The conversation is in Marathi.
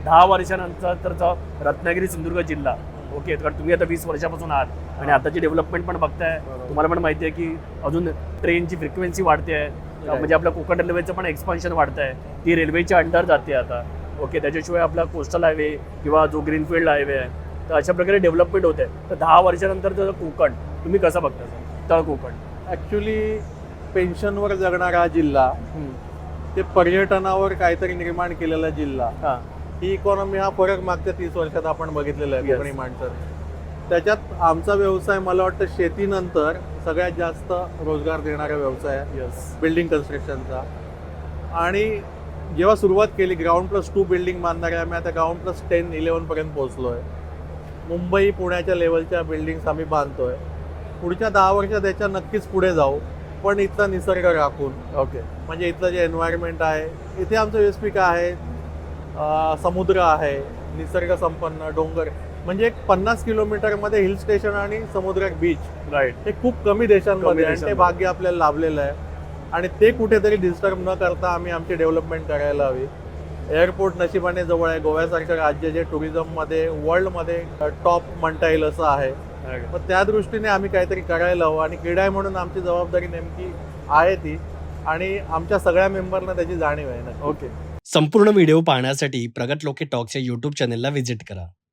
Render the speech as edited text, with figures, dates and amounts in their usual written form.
10 वर्षानंतरचा रत्नागिरी सिंधुदुर्ग जिल्हा ओके. कारण तुम्ही आता 20 वर्षापासून आहात आणि आताची डेव्हलपमेंट पण बघताय. तुम्हाला पण माहिती आहे की अजून ट्रेनची फ्रिक्वेन्सी वाढते आहे. म्हणजे आपल्या कोकण रेल्वेचं पण एक्सपान्शन वाढत आहे. ती रेल्वेच्या अंडर जाते आता ओके. त्याच्याशिवाय आपला कोस्टल हायवे किंवा जो ग्रीनफील्ड हायवे आहे, तर अशा प्रकारे डेव्हलपमेंट होते. तर 10 वर्षानंतरचं कोकण तुम्ही कसं बघता सर? तळ कोकण ॲक्च्युली पेन्शनवर जगणारा हा जिल्हा, ते पर्यटनावर काहीतरी निर्माण केलेला जिल्हा, हां ही इकॉनॉमी हा फरक मागच्या 30 वर्षात आपण बघितलेला आहे Yes. कोकणी माणसाने. त्याच्यात आमचा व्यवसाय मला वाटतं शेतीनंतर सगळ्यात जास्त रोजगार देणारा व्यवसाय आहे, यस बिल्डिंग कन्स्ट्रक्शनचा. आणि जेव्हा सुरुवात केली ग्राउंड+2 बिल्डिंग बांधणारे आम्ही आता ग्राउंड+10, 11 पर्यंत पोहोचलो आहे. मुंबई पुण्याच्या लेवलच्या बिल्डिंग्स आम्ही बांधतोय. पुढच्या 10 वर्षात याच्या नक्कीच पुढे जाऊ, पण इथला निसर्ग राखून. ओके. म्हणजे इथलं जे एन्व्हायरमेंट आहे, इथे आमचं USP काय आहे, समुद्र आहे, निसर्ग संपन्न डोंगर. म्हणजे एक 50 किलोमीटरमध्ये हिल स्टेशन आणि समुद्र बीच, राईट. हे खूप कमी देशांमध्ये आहे आणि ते देशांमध्ये. भाग्य आपल्याला लाभलेलं आहे. आणि ते कुठेतरी डिस्टर्ब न करता आम्ही आमची डेव्हलपमेंट करायला हवी. एअरपोर्ट नशिबाने जवळ आहे. गोव्यासारखं राज्य जे टुरिझममध्ये वर्ल्डमध्ये टॉप म्हणता येईल असं आहे. मग त्या दृष्टीने आम्ही काहीतरी करायला हवं. आणि क्रीडा आहे म्हणून आमची जबाबदारी नेमकी आहे ती, आणि आमच्या सगळ्या मेंबरना त्याची जाणीव आहे ना. ओके. संपूर्ण व्हिडिओ पाहण्यासाठी प्रगत लोके टॉक्सच्या यूट्यूब चॅनेलला व्हिजिट करा.